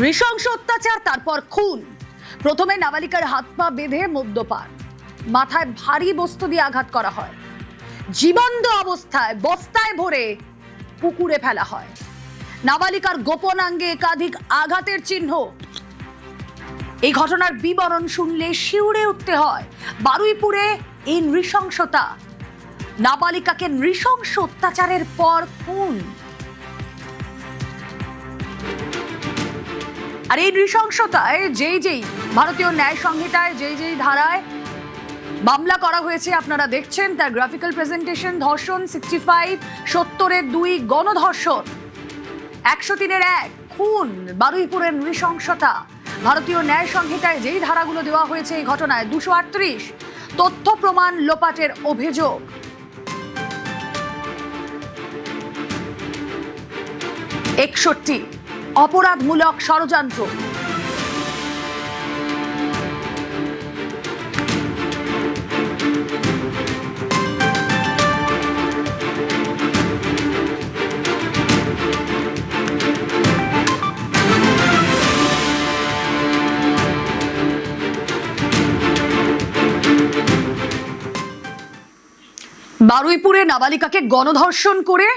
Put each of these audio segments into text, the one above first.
নৃশংস অত্যাচার, তারপর খুন। প্রথমে নাবালিকার হাত পা বেঁধে মদ্যপান, মাথায় ভারী বস্তু দিয়ে আঘাত করা হয়, জীবন্ত অবস্থায় বস্তায় ভরে পুকুরে ফেলা হয়। নাবালিকার গোপনাঙ্গে একাধিক আঘাতের চিহ্ন। এই ঘটনার বিবরণ শুনলে শিউরে উঠতে হয়। বারুইপুরে এই নৃশংসতা, নাবালিকাকে নৃশংস অত্যাচারের পর খুন। আর এই নৃশংসতায় যেই ভারতীয় ন্যায় সংহিতায় যেই ধারায় মামলা করা হয়েছে আপনারা দেখছেন, তার গ্রাফিক্যাল প্রেজেন্টেশন: ধর্ষণ 65, 70-এর 2 গণধর্ষণ, 103-এর 1 খুন। বারুইপুরের নৃশংসতা, ভারতীয় ন্যায় সংহিতায় যেই ধারাগুলো দেওয়া হয়েছে এই ঘটনায়: 238 তথ্য প্রমাণ লোপাটের অভিযোগ, 61 অপরাধমূলক ষড়যন্ত্র, বারুইপুরে নাবালিকাকে গণধর্ষণ করে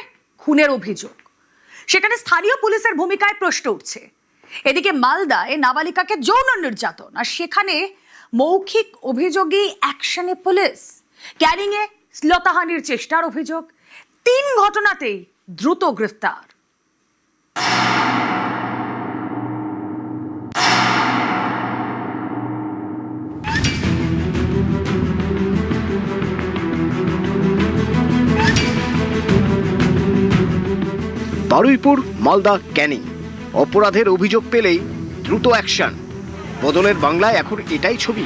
খুনের অভিযোগ। সেখানে স্থানীয় পুলিশের ভূমিকায় প্রশ্ন উঠছে। এদিকে মালদায় নাবালিকাকে যৌন নির্যাতন, আর সেখানে মৌখিক অভিযোগই অ্যাকশনে পুলিশ। ক্যানিংয়ে শ্লীলতাহানির চেষ্টার অভিযোগ, 3 ঘটনাতেই দ্রুত গ্রেফতার। বারুইপুর, মালদা, ক্যানিং। অপরাধের অভিযোগ পেলেই দ্রুত অ্যাকশন। বদলের বাংলায় এখন এটাই ছবি।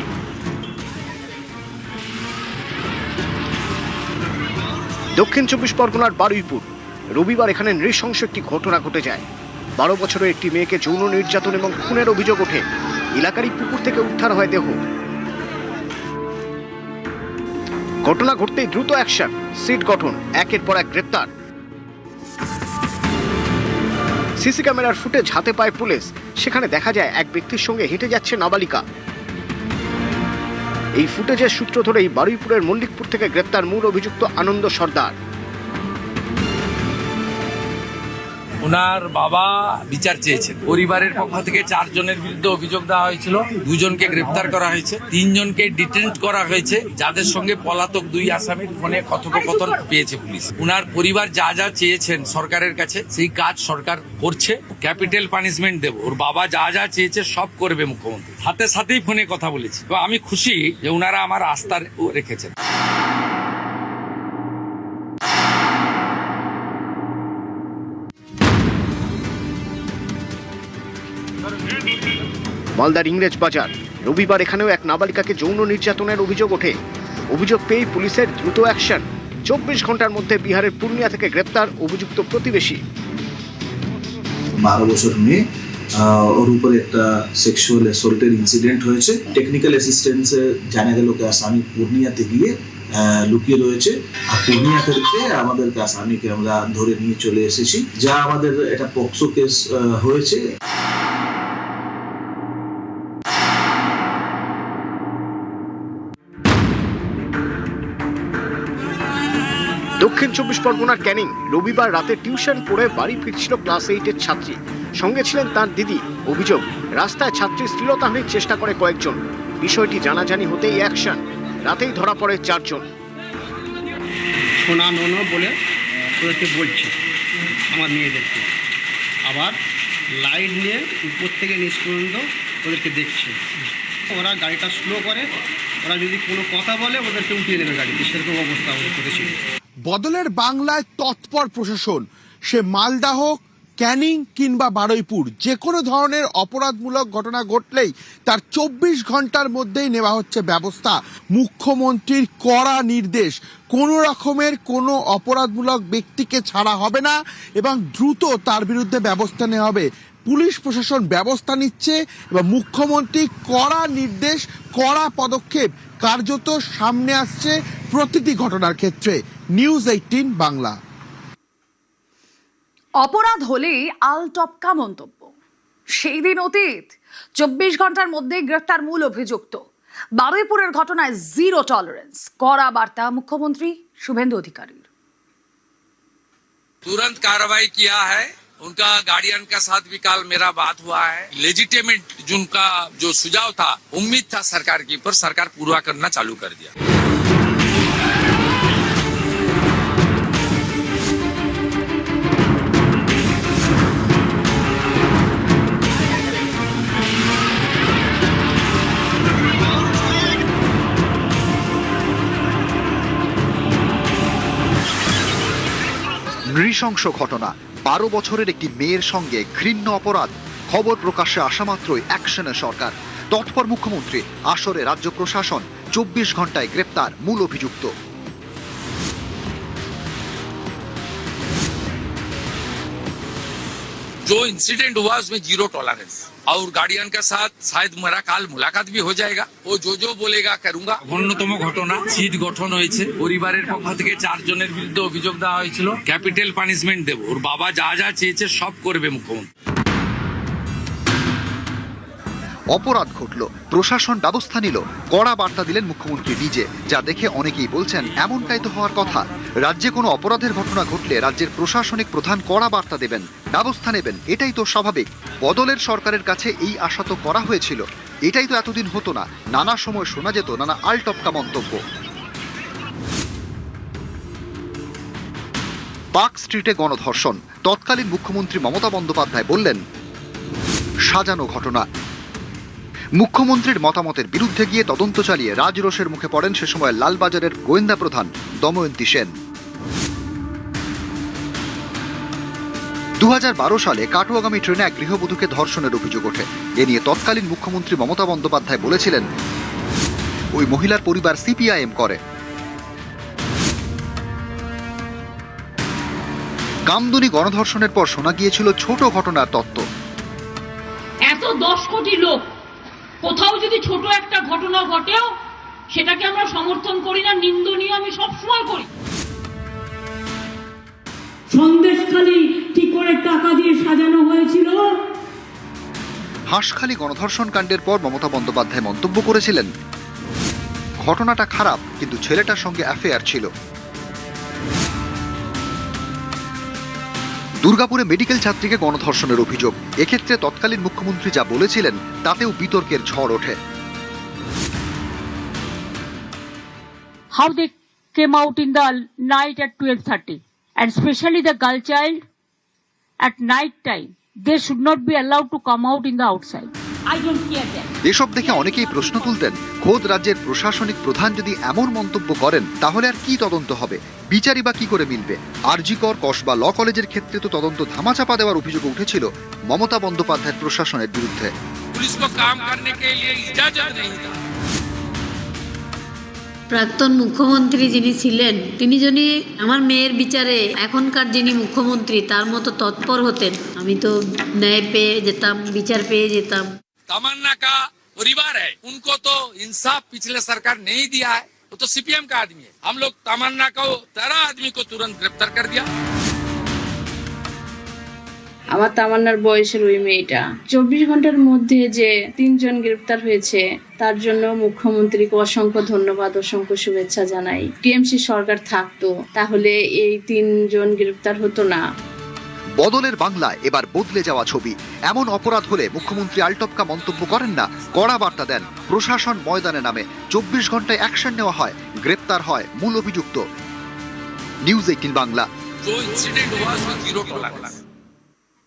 দক্ষিণ 24 পরগনার বারুইপুর। রবিবার এখানে নৃশংস একটি ঘটনা ঘটে যায়। 12 বছরের একটি মেয়েকে যৌন নির্যাতন এবং খুনের অভিযোগ ওঠে। এলাকারই পুকুর থেকে উদ্ধার হয় দেহ। ঘটনা ঘটতেই দ্রুত অ্যাকশন, সিট গঠন, একের পর এক গ্রেপ্তার। সিসি ক্যামেরার ফুটেজ হাতে পায় পুলিশ। সেখানে দেখা যায় এক ব্যক্তির সঙ্গে হেঁটে যাচ্ছে নাবালিকা। এই ফুটেজের সূত্র ধরেই বারুইপুরের মল্লিকপুর থেকে গ্রেপ্তার মূল অভিযুক্ত আনন্দ সর্দার। ওনার বাবা বিচার চেয়েছেন। পরিবারের পক্ষ থেকে 4 জনের বিরুদ্ধে অভিযোগ দেওয়া হয়েছিল, 2 জনকে গ্রেপ্তার করা হয়েছে, 3 জনকে ডিটেন্ট করা হয়েছে, যাদের সঙ্গে পলাতক 2 আসামির ফোনে কথোপকথন পেয়েছে পুলিশ। ওনার পরিবার যা যা চেয়েছেন সরকারের কাছে, সেই কাজ সরকার করছে। ক্যাপিটাল পানিশমেন্ট দেব, ওর বাবা যা যা চেয়েছে সব করবে মুখ্যমন্ত্রী। সাথেই ফোনে কথা বলেছি। তো আমি খুশি যে ওনারা আমার আস্থা রেখেছেন। মালদার ইংরেজ বাজার। রবিবার এখানেও এক নাবালিকাকে যৌন নির্যাতনের অভিযোগ ওঠে। অভিযোগ পেয়ে পুলিশের দ্রুত অ্যাকশন। 24 ঘন্টার মধ্যে বিহারের পূর্ণিয়া থেকে গ্রেপ্তার অভিযুক্ত প্রতিবেশী। 12 বছর মেয়ে, ওর উপরে একটা সেক্সুয়াল অ্যাসল্টের ইনসিডেন্ট হয়েছে। টেকনিক্যাল অ্যাসিস্ট্যান্সে জানা গেল যে আসামি পূর্ণিয়াতে গিয়ে লুকিয়ে রয়েছে। আর পূর্ণিয়া থেকে আমাদের আসামিকে আমরা ধরে নিয়ে চলে এসেছি, যা আমাদের এটা পক্সো কেস হয়েছে। দক্ষিণ 24 পরগনার ক্যানিং। রবিবার রাতে টিউশন পড়ে বাড়ি ফিরছিল ক্লাস 8-এর ছাত্রী। সঙ্গে ছিলেন তার দিদি। অভিযোগ, রাস্তায় ছাত্রী শ্লীলতাহানির চেষ্টা করে কয়েকজন। বিষয়টি জানাজানি হতেই অ্যাকশন। রাতেই ধরা পড়ে 4 জন। সোনা নোনো বলে ওদেরকে বলছে আমার মেয়েদেরকে, আবার লাইট নিয়ে উপর থেকে নিচ পর্যন্ত ওদেরকে দেখছে। ওরা গাড়িটা স্লো করে, ওরা যদি কোনো কথা বলে ওদেরকে উঠিয়ে দেবে গাড়িতে, সেরকম অবস্থা ওদের করেছিল। বদলের বাংলায় তৎপর প্রশাসন। সে মালদা হোক, ক্যানিং কিংবা বারুইপুর, যে কোনো ধরনের অপরাধমূলক ঘটনা ঘটলেই তার 24 ঘন্টার মধ্যেই নেওয়া হচ্ছে ব্যবস্থা। মুখ্যমন্ত্রীর কড়া নির্দেশ, কোনো রকমের কোনো অপরাধমূলক ব্যক্তিকে ছাড়া হবে না এবং দ্রুত তার বিরুদ্ধে ব্যবস্থা নেওয়া হবে। পুলিশ প্রশাসন ব্যবস্থা নিচ্ছে এবং মুখ্যমন্ত্রী কড়া নির্দেশ, কড়া পদক্ষেপ কার্যত সামনে আসছে প্রতিটি ঘটনার ক্ষেত্রে। নিউজ 18 বাংলা। অপরাধ হলেই আলটপকা মন্তব্য, সেই দিন অতীত। 24 ঘন্টার মধ্যে গ্রেফতার মূল অভিযুক্ত। বারুইপুরের ঘটনায় জিরো টলারেন্স, কড়া বার্তা মুখ্যমন্ত্রী শুভেন্দু অধিকারীর। तुरंत कार्रवाई किया है। उनका गार्डियन के साथ भी कल मेरा बात हुआ है। लेजिटिमेट जिनका जो सुझाव था, उम्मीद था सरकार की, पर सरकार पूरा करना चालू कर दिया। নৃশংস ঘটনা, 12 বছরের একটি মেয়ের সঙ্গে ঘৃণ্য অপরাধ। খবর প্রকাশ্যে আসা মাত্রই অ্যাকশনে সরকার, তৎপর মুখ্যমন্ত্রী, আসরে রাজ্য প্রশাসন, 24 ঘন্টায় গ্রেপ্তার মূল অভিযুক্ত। जो इंसिडेंट हुआ उसमें जीरो टॉलरेंस, और गार्डियन के साथ शायद मेरा काल मुलाकात भी हो जाएगा। वो जो बोलेगा करूंगा। অন্যতম ঘটনা, সিট গঠন হয়েছে। পরিবারের পক্ষ থেকে 4 জনের বিরুদ্ধে অভিযোগ দেওয়া হয়েছিল। ক্যাপিটাল পানিশমেন্ট দেব, ওর বাবা যা যা চেয়েছে সব করবে মুখ্যমন্ত্রী। অপরাধ ঘটল, প্রশাসন ব্যবস্থা নিল, কড়া বার্তা দিলেন মুখ্যমন্ত্রী নিজে, যা দেখে অনেকেই বলছেন এমনটাই তো হওয়ার কথা। রাজ্যে কোনো অপরাধের ঘটনা ঘটলে রাজ্যের প্রশাসনিক প্রধান কড়া বার্তা দেবেন, ব্যবস্থা নেবেন, এটাই তো স্বাভাবিক। বদলের সরকারের কাছে এই আশা তো করা হয়েছিল। এটাই তো এতদিন হতো না, নানা সময় শোনা যেত নানা আলটপকা মন্তব্য। পার্ক স্ট্রিটে গণধর্ষণ, তৎকালীন মুখ্যমন্ত্রী মমতা বন্দ্যোপাধ্যায় বললেন সাজানো ঘটনা। মুখ্যমন্ত্রীর মতামতের বিরুদ্ধে গিয়ে তদন্ত চালিয়ে রাজরোষের মুখে পড়েন সে সময় লালবাজারের গোয়েন্দা প্রধান দময়ন্তী সেন। 2012 সালে কাটোয়াগামী ট্রেনে এক গৃহবধূকে ধর্ষণের অভিযোগ ওঠে। এ নিয়ে তৎকালীন মুখ্যমন্ত্রী মমতা বন্দ্যোপাধ্যায় বলেছিলেন ওই মহিলার পরিবার সিপিআইএম করে। কামদুনি গণধর্ষণের পর শোনা গিয়েছিল ছোট ঘটনার তত্ত্ব। এত 10 কোটি লোক, কোথাও যদি ছোট একটা ঘটনা ঘটেও সেটাকে আমরা সমর্থন করি না, নিন্দনীয় আমি সবসময় করি। সন্দেশখালী কি করে টাকা দিয়ে সাজানো হয়েছিল। হাঁসখালি গণধর্ষণ কাণ্ডের পর মমতা বন্দ্যোপাধ্যায় মন্তব্য করেছিলেন ঘটনাটা খারাপ, কিন্তু ছেলেটার সঙ্গে অ্যাফেয়ার ছিল। দুর্গাপুরে মেডিকেল ছাত্রীকে গণধর্ষণের অভিযোগ, এক্ষেত্রে তৎকালীন মুখ্যমন্ত্রী যা বলেছিলেন তাতেও বিতর্কের ঝড় ওঠে। How they came out in the night at 12:30 and especially the girl child at night time, they should not be allowed to come out in the outside. I don't care that. এসব দেখে অনেকেই প্রশ্ন তুলতেন, খোদ রাজ্যের প্রশাসনিক প্রধান যদি এমন মন্তব্য করেন তাহলে আর কি তদন্ত হবে, বিচারই বা কি করে মিলবে। আরজিকর, কসবা ল কলেজের ক্ষেত্রে তো তদন্ত ধামাচাপা দেওয়ার অভিযোগ উঠেছিল মমতা বন্দ্যোপাধ্যায়ের প্রশাসনের বিরুদ্ধে। পুলিশ को काम करने के लिए इजाजत नहीं था। প্রাক্তন মুখ্যমন্ত্রী যিনি ছিলেন তিনি যদি আমার মেয়ের বিচারে এখনকার যিনি মুখ্যমন্ত্রী তার মতো তৎপর হতেন, আমি তো ন্যায় পেয়ে যেতাম, বিচার পেয়ে যেতাম। तमन्ना का परिवार है, उनको तो इंसाफ पिछले सरकार नहीं दिया है। वो तो सीपीएम का आदमी है। हम लोग तमन्ना को, तेरा आदमी को तुरंत गिरफ्तार कर दिया। আমার তামান্নার বয়সের ওই মেয়েটা 24 ঘন্টার মধ্যে যে 3 জন গ্রেপ্তার হয়েছে তার জন্য মুখ্যমন্ত্রীকে অসংখ্য ধন্যবাদ, অসংখ্য শুভেচ্ছা জানাই। টিএমসি সরকার থাকতো তাহলে এই 3 জন গ্রেপ্তার হতো না। বদলের বাংলায় এবার বদলে যাওয়া ছবি। এমন অপরাধ হলে মুখ্যমন্ত্রী আলটপকা মন্তব্য করেন না, কড়া বার্তা দেন, প্রশাসন ময়দানে নামে, 24 ঘন্টায় অ্যাকশন নেওয়া হয়, গ্রেপ্তার হয় মূল অভিযুক্ত। নিউজ 18 বাংলা। जो इंसिडेंट हुआ उसमें जीरो टॉलरेंस।